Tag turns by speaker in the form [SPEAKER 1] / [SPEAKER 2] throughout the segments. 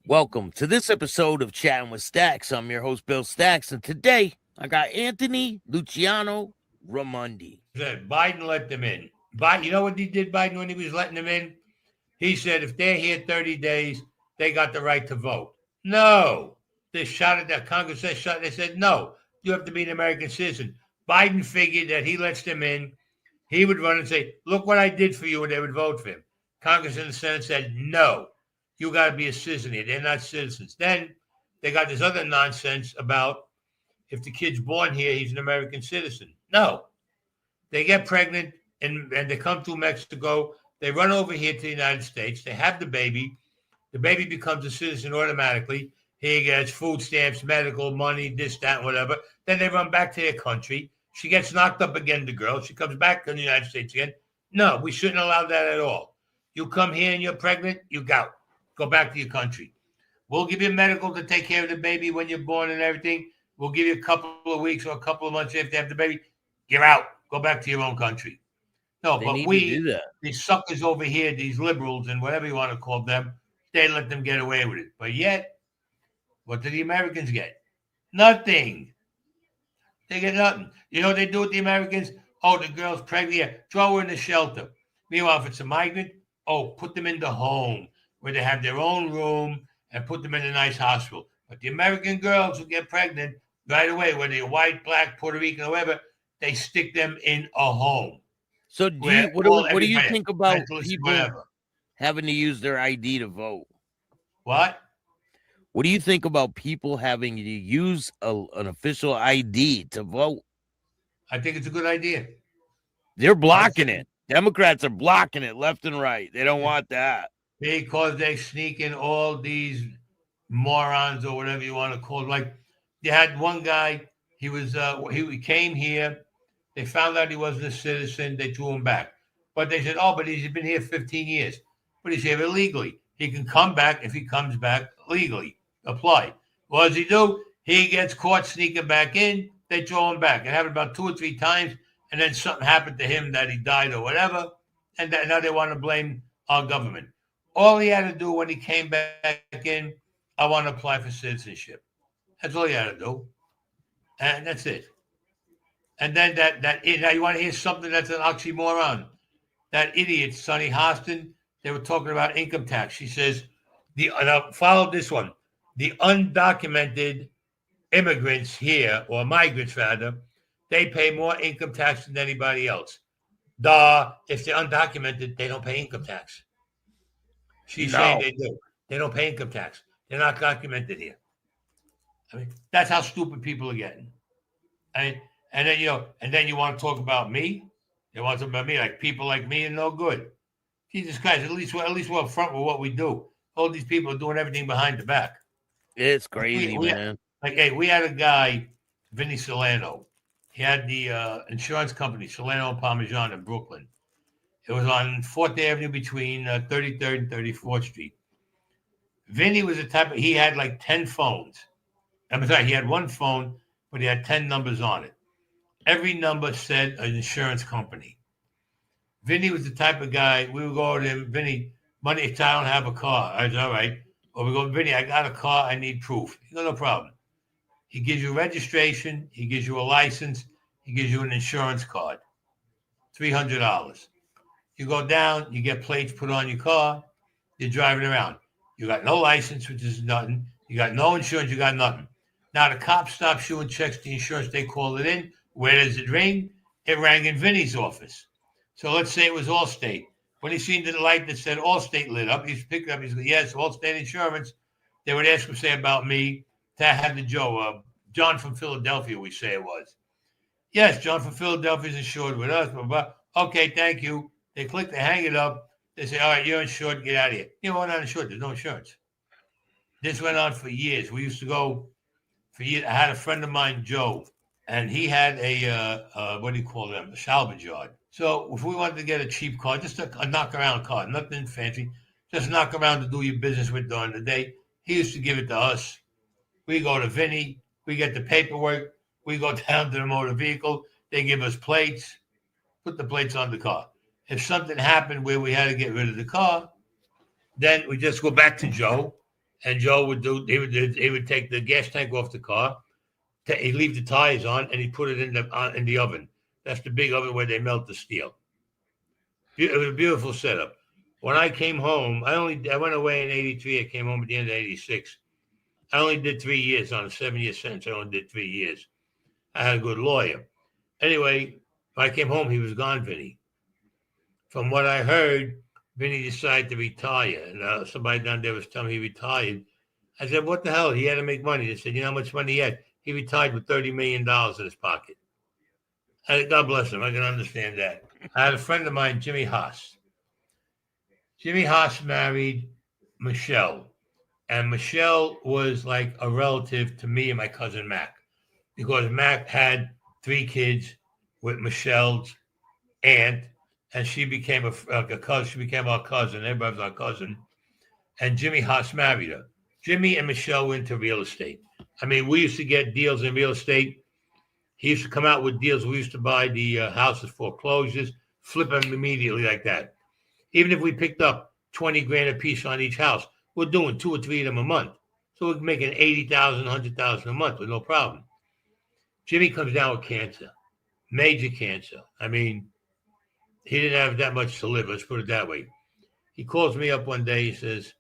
[SPEAKER 1] Welcome to this episode of Chattin with Staxx. I'm your host, Bill Staxx, and today I got Anthony Luciano Raimondi.
[SPEAKER 2] Said Biden let them in. Biden, you know what he did, Biden, when he was letting them in? He said if they're here 30 days, they got the right to vote. No. They shot at that Congress. They said, no, you have to be an American citizen. Biden figured that he lets them in. He would run and say, look what I did for you, and they would vote for him. Congress and the Senate said, no, you got to be a citizen here. They're not citizens. Then they got this other nonsense about if the kid's born here, he's an American citizen. No. They get pregnant and they come through Mexico. They run over here to the United States. They have the baby. The baby becomes a citizen automatically. He gets food stamps, medical, money, this, that, whatever. Then they run back to their country. She gets knocked up again, the girl. She comes back to the United States again. No, we shouldn't allow that at all. You come here and you're pregnant, you go. Go back to your country. We'll give you medical to take care of the baby when you're born and everything. We'll give you a couple of weeks or a couple of months after you have the baby. You're out. Go back to your own country. No, but these suckers over here, these liberals and whatever you want to call them, they let them get away with it. But yet, what do the Americans get? Nothing. They get nothing. You know what they do with the Americans? Oh, the girl's pregnant. Yeah, throw her in the shelter. Meanwhile, if it's a migrant, put them in the home where they have their own room and put them in a nice hospital. But the American girls who get pregnant right away, whether you're white, black, Puerto Rican, or whatever, they stick them in a home.
[SPEAKER 1] So what do you think about people having to use their ID to vote?
[SPEAKER 2] What?
[SPEAKER 1] What do you think about people having to use an official ID to vote?
[SPEAKER 2] I think it's a good idea.
[SPEAKER 1] They're blocking it. Democrats are blocking it left and right. They don't want that.
[SPEAKER 2] Because they sneak in all these morons or whatever you want to call it. Like you had one guy, he came here. They found out he wasn't a citizen. They threw him back. But they said, but he's been here 15 years. But he's here illegally. He can come back if he comes back legally. Apply. What does he do? He gets caught sneaking back in. They throw him back. It happened about 2 or 3 times. And then something happened to him that he died or whatever. And now they want to blame our government. All he had to do when he came back in, I want to apply for citizenship. That's all he had to do. And that's it. And then now you want to hear something that's an oxymoron. That idiot, Sonny Hostin, they were talking about income tax. She says, now follow this one. The undocumented immigrants here, or migrants rather, they pay more income tax than anybody else. If they're undocumented, they don't pay income tax. She's saying they do. They don't pay income tax. They're not documented here. I mean, that's how stupid people are getting. And then you want to talk about me? They want to talk about me like people like me are no good. Jesus Christ, at least we're upfront with what we do. All these people are doing everything behind the back.
[SPEAKER 1] It's crazy, man.
[SPEAKER 2] We had a guy, Vinny Solano. He had the insurance company, Solano and Parmesan in Brooklyn. It was on 4th Avenue between 33rd and 34th Street. Vinny was he had like 10 phones. I'm sorry, he had one phone, but he had 10 numbers on it. Every number said an insurance company. Vinny was the type of guy, we would go to him, Vinny, money, if I don't have a car. I said, all right. Or we go, Vinny, I got a car, I need proof. He goes, no problem. He gives you registration, he gives you a license, he gives you an insurance card. $300. You go down, you get plates put on your car, you're driving around. You got no license, which is nothing. You got no insurance, you got nothing. Now the cop stops you and checks the insurance, they call it in. Where does it ring? It rang in Vinny's office. So let's say it was Allstate. When he seen the light that said Allstate lit up, he's picked it up. He's like, yes, Allstate Insurance. They would ask him, say about me, to have the John from Philadelphia, we say it was. Yes, John from Philadelphia is insured with us. Blah, blah. Okay, thank you. They click, they hang it up. They say, all right, you're insured, get out of here. You know, we're not insured. There's no insurance. This went on for years. We used to go for years. I had a friend of mine, Joe, and he had what do you call them? A salvage yard. So if we wanted to get a cheap car, just a knock-around car, nothing fancy, just knock around to do your business with during the day, he used to give it to us. We go to Vinny, we get the paperwork, we go down to the motor vehicle, they give us plates, put the plates on the car. If something happened where we had to get rid of the car, then we just go back to Joe. And Joe would he would take the gas tank off the car, he'd leave the tires on, and he put it in the oven. That's the big oven where they melt the steel. It was a beautiful setup. When I came home, I went away in '83. I came home at the end of '86. I only did 3 years on a 7-year sentence. I only did 3 years. I had a good lawyer. Anyway, when I came home, he was gone, Vinny. From what I heard, Vinny decided to retire. And somebody down there was telling me he retired. I said, what the hell? He had to make money. They said, you know how much money he had? He retired with $30 million in his pocket. God bless him. I can understand that. I had a friend of mine, Jimmy Haas. Jimmy Haas married Michelle. And Michelle was like a relative to me and my cousin Mac. Because Mac had 3 kids with Michelle's aunt. And she became a cousin. She became our cousin. Everybody was our cousin. And Jimmy Haas married her. Jimmy and Michelle went into real estate. I mean, we used to get deals in real estate. He used to come out with deals. We used to buy the houses foreclosures, flip them immediately like that. Even if we picked up 20 grand a piece on each house, we're doing 2 or 3 of them a month. So we're making 80,000, 100,000 a month with no problem. Jimmy comes down with cancer, major cancer. I mean, he didn't have that much to live. Let's put it that way. He calls me up one day. He says,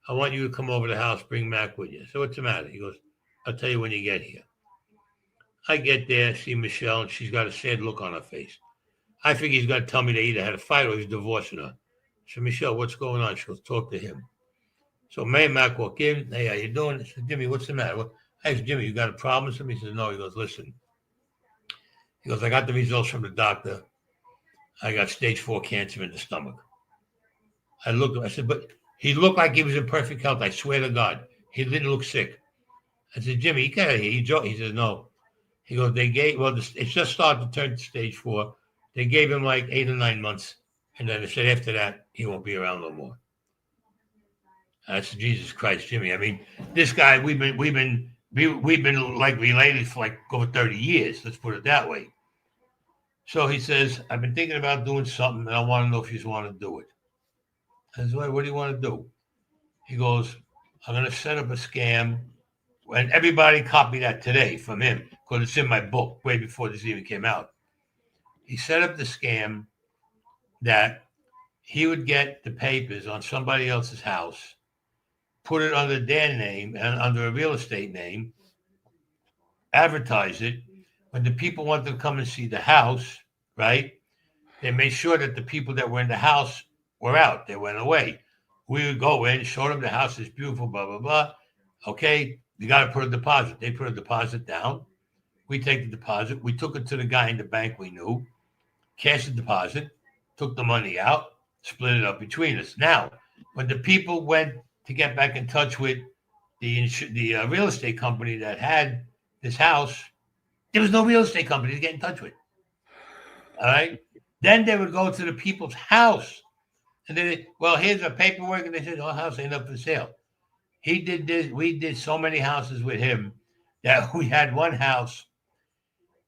[SPEAKER 2] I want you to come over to the house, bring Mac with you. So what's the matter? He goes, I'll tell you when you get here. I get there, see Michelle, and she's got a sad look on her face. I figure he's going to tell me they either had a fight or he's divorcing her. I said, Michelle, what's going on? She goes, talk to him. So May and Mac walk in. Hey, how you doing? I said, Jimmy, what's the matter? I said, Jimmy, you got a problem with something? He says, no. He goes, listen. He goes, I got the results from the doctor. I got stage 4 cancer in the stomach. I said, but he looked like he was in perfect health. I swear to God. He didn't look sick. I said, Jimmy, you got to hear. He says, no. He goes, it just started to turn to stage 4. They gave him like 8 or 9 months. And then they said after that, he won't be around no more. I said, Jesus Christ, Jimmy. I mean, this guy, we've been like related for like over 30 years. Let's put it that way. So he says, I've been thinking about doing something, and I want to know if you want to do it. I said, what do you want to do? He goes, I'm going to set up a scam. And everybody copied that today from him because it's in my book way before this even came out. He set up the scam that he would get the papers on somebody else's house, put it under their name and under a real estate name, advertise it. When the people wanted to come and see the house, right, they made sure that the people that were in the house were out. They went away. We would go in, show them the house is beautiful, blah, blah, blah. Okay, you got to put a deposit. They put a deposit down. We take the deposit. We took it to the guy in the bank we knew, cashed the deposit, took the money out, split it up between us. Now, when the people went to get back in touch with the real estate company that had this house, there was no real estate company to get in touch with. All right? Then they would go to the people's house. And then, well, here's our paperwork. And they said, our house ain't up for sale. He did this. We did so many houses with him that we had one house.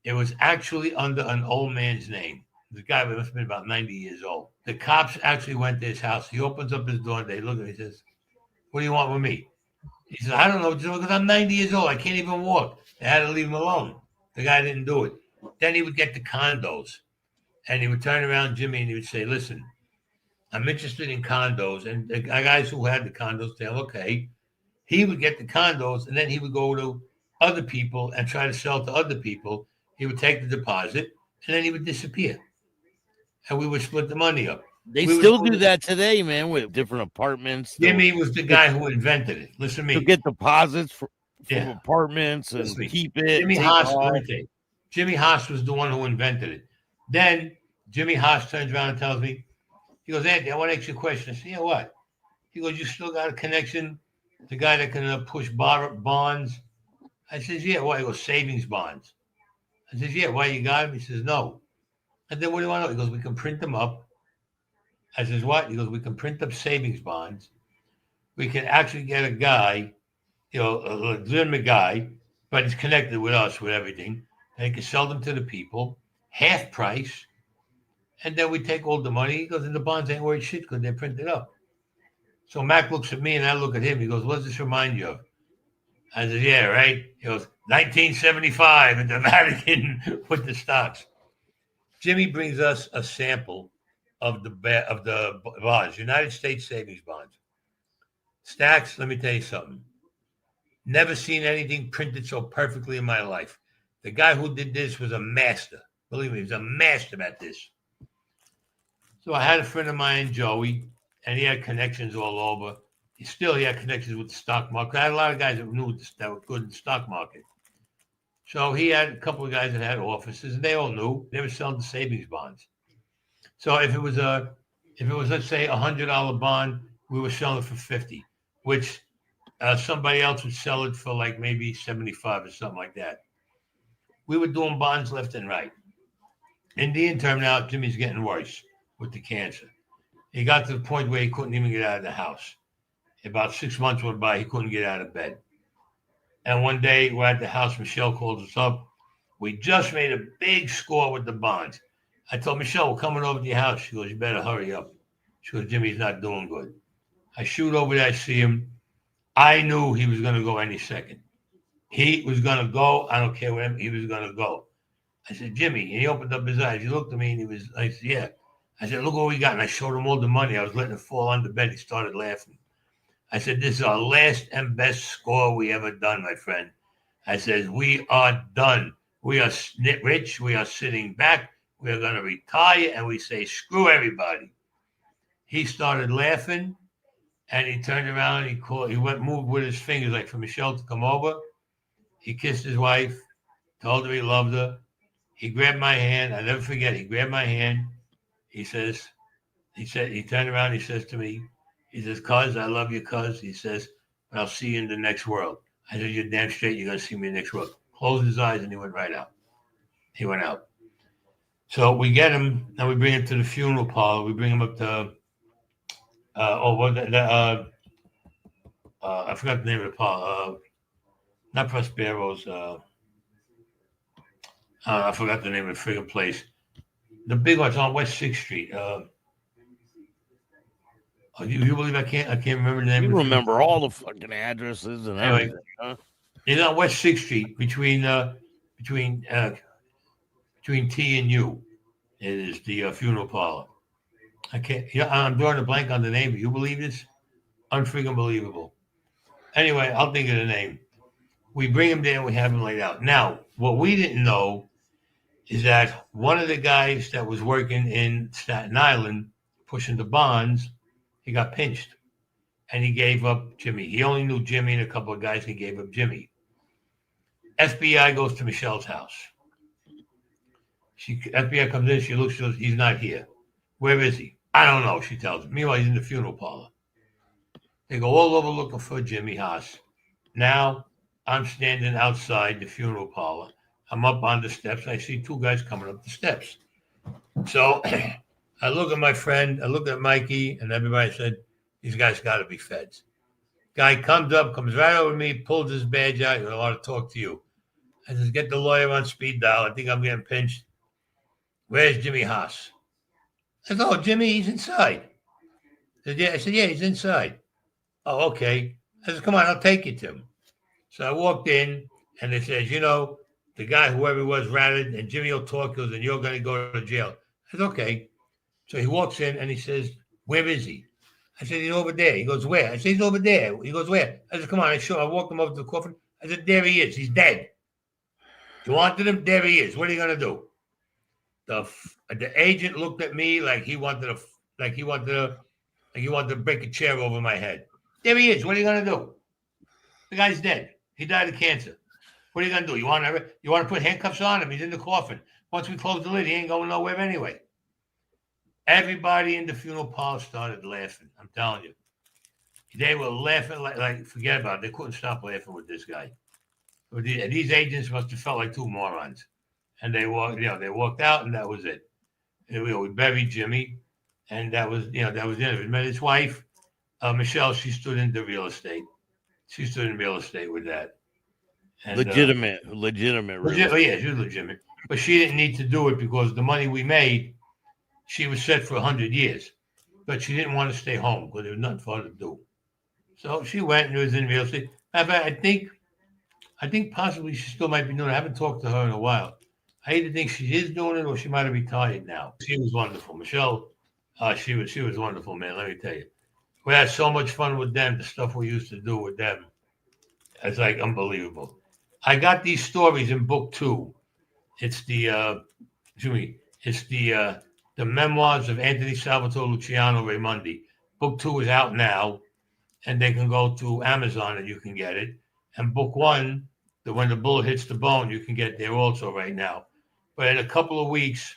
[SPEAKER 2] It was actually under an old man's name. The guy must have been about 90 years old. The cops actually went to his house. He opens up his door and they look at him. He says, what do you want with me? He says, I don't know, because I'm 90 years old. I can't even walk. They had to leave him alone. The guy didn't do it. Then he would get the condos. And he would turn around, Jimmy, and he would say, listen, I'm interested in condos. And the guys who had the condos tell, okay. He would get the condos, and then he would go to other people and try to sell to other people. He would take the deposit, and then he would disappear. And we would split the money up.
[SPEAKER 1] They still do that today, man, with different apartments.
[SPEAKER 2] Jimmy was the guy who invented it. Listen to me.
[SPEAKER 1] To get deposits from apartments and keep it.
[SPEAKER 2] Jimmy Haas, let me tell you. Jimmy Haas was the one who invented it. Then Jimmy Haas turns around and tells me, he goes, Andy, I want to ask you a question. I said, yeah, what? He goes, you still got a connection? The guy that can push bonds. I says, yeah. Why? He goes, savings bonds. I says, yeah. Why you got him? He says, no. And then what do you want to know? He goes, we can print them up. I says, what? He goes, we can print up savings bonds. We can actually get a guy, a legitimate guy, but it's connected with us with everything. And he can sell them to the people, half price. And then we take all the money. He goes, and the bonds ain't worth shit because they're printed up. So Mac looks at me and I look at him. He goes, "What does this remind you of?" I said, "Yeah, right." He goes, "1975 at the Vatican with the Staxx." Jimmy brings us a sample of the bonds, United States savings bonds. Staxx, let me tell you something. Never seen anything printed so perfectly in my life. The guy who did this was a master. Believe me, he was a master at this. So I had a friend of mine, Joey, and he had connections all over. He had connections with the stock market. I had a lot of guys that knew that were good in the stock market. So he had a couple of guys that had offices, and they all knew they were selling the savings bonds. So if it was let's say $100 bond, we were selling it for 50, which somebody else would sell it for like maybe 75 or something like that. We were doing bonds left and right. In the interim, now Jimmy's getting worse with the cancer. He got to the point where he couldn't even get out of the house. About 6 months went by, he couldn't get out of bed. And one day we're at the house, Michelle calls us up. We just made a big score with the bonds. I told Michelle, we're coming over to your house. She goes, "You better hurry up." She goes, "Jimmy's not doing good." I shoot over there, I see him. I knew he was going to go any second. He was going to go. I don't care what he was going to go. I said, "Jimmy," and he opened up his eyes. He looked at me and I said, "Yeah." I said, "Look what we got." And I showed him all the money. I was letting it fall on the bed. He started laughing. I said, "This is our last and best score we ever done, my friend." I said, "We are done. We are rich. We are sitting back. We are going to retire." And we say, "Screw everybody." He started laughing and he turned around. He moved with his fingers like for Michelle to come over. He kissed his wife, told her he loved her. He grabbed my hand. I never forget. He grabbed my hand. He turned around. He says to me, he says, "Cuz, I love you, cuz." He says, "But I'll see you in the next world." I said, "You're damn straight. You're going to see me in the next world." Closed his eyes and he went right out. He went out. So we get him and we bring him to the funeral parlor. We bring him up to, I forgot the name of the parlor. Not Prospero's. I forgot the name of the friggin' place. The big one's on West 6th Street. You believe I can't remember the name
[SPEAKER 1] You
[SPEAKER 2] of the
[SPEAKER 1] remember all the fucking addresses and
[SPEAKER 2] Anyway,
[SPEAKER 1] everything, huh?
[SPEAKER 2] it's on West 6th Street between T and U. It is the funeral parlor. I can't. I'm drawing a blank on the name. You believe this? Unfreaking believable. Anyway, I'll think of the name. We bring him there. We have him laid out. Now, what we didn't know is that one of the guys that was working in Staten Island pushing the bonds, he got pinched, and he gave up Jimmy. He only knew Jimmy and a couple of guys. He gave up Jimmy. FBI goes to Michelle's house. FBI comes in. She looks. She goes, "He's not here. Where is he?" "I don't know," she tells him. Meanwhile, he's in the funeral parlor. They go all over looking for Jimmy Haas. Now I'm standing outside the funeral parlor. I'm up on the steps. I see two guys coming up the steps. So I look at my friend. I look at Mikey, and everybody said, "These guys got to be feds." Guy comes right over to me, pulls his badge out. "I want to talk to you." I says, "Get the lawyer on speed dial. I think I'm getting pinched. Where's Jimmy Haas?" I said, "Oh, Jimmy, he's inside." I said, "Yeah, he's inside." "Oh, okay." I said, "Come on, I'll take you to him." So I walked in, and they says, "The guy, whoever he was, ratted, and Jimmy will talk to us, and you're going to go to jail." I said, "Okay." So he walks in, and he says, "Where is he?" I said, "He's over there." He goes, "Where?" I said, "He's over there." He goes, "Where?" I said, "Come on." I walked him over to the coffin. I said, "There he is. He's dead. You wanted him? There he is. What are you going to do?" The agent looked at me like he wanted to break a chair over my head. "There he is. What are you going to do? The guy's dead. He died of cancer. What are you going to do? You want to put handcuffs on him? He's in the coffin. Once we close the lid, he ain't going nowhere anyway." Everybody in the funeral parlor started laughing. I'm telling you. They were laughing like forget about it. They couldn't stop laughing with this guy. These agents must have felt like two morons. And they walked out, and that was it. And we buried Jimmy, and that was the end of it. Met his wife, Michelle. She stood into real estate. She stood in real estate with that. And,
[SPEAKER 1] legitimate real estate.
[SPEAKER 2] Oh, yeah, she was legitimate. But she didn't need to do it because the money we made, she was set for 100 years. but she didn't want to stay home because there was nothing for her to do. So she went and was in real estate. In fact, I think possibly she still might be doing it. I haven't talked to her in a while. I either think she is doing it or she might have retired now. She was wonderful. Michelle, she was wonderful, man. Let me tell you. We had so much fun with them. The stuff we used to do with them. It's like unbelievable. I got these stories in book 2. It's the memoirs of Anthony Salvatore Luciano Raimondi. Book 2 is out now, and they can go to Amazon and you can get it. And book 1, the When the Bullet Hits the Bone, you can get there also right now. But in a couple of weeks,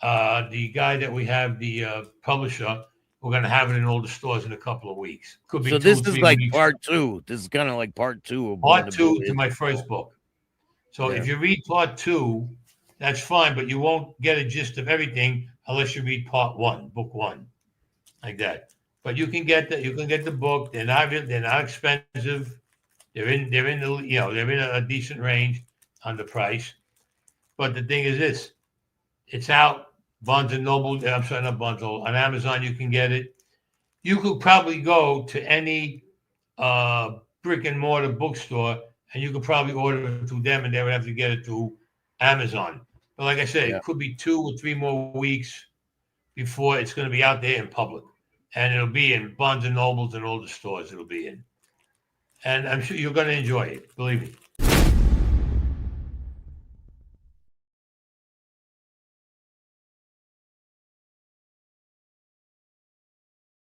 [SPEAKER 2] the guy that we have, the publisher, we're going to have it in all the stores in a couple of weeks. Could be
[SPEAKER 1] So
[SPEAKER 2] 2
[SPEAKER 1] this
[SPEAKER 2] or 3
[SPEAKER 1] is like
[SPEAKER 2] weeks.
[SPEAKER 1] part 2. This is kind of like part 2 of
[SPEAKER 2] Part 2 to my first book. So
[SPEAKER 1] Yeah.
[SPEAKER 2] if you read part 2, that's fine, but you won't get a gist of everything unless you read part 1, book 1, like that. But you can get the book. They're not expensive. They're in a decent range on the price. But the thing is this, it's out. Barnes and Noble, I'm sorry, not Barnes and Noble, on Amazon you can get it. You could probably go to any brick and mortar bookstore and you could probably order it through them and they would have to get it through Amazon. But like I said,
[SPEAKER 1] Yeah.
[SPEAKER 2] it could be 2 or 3 more weeks before it's going to be out there in public. And it'll be in Barnes and Nobles and all the stores it'll be in. And I'm sure you're going to enjoy it. Believe me.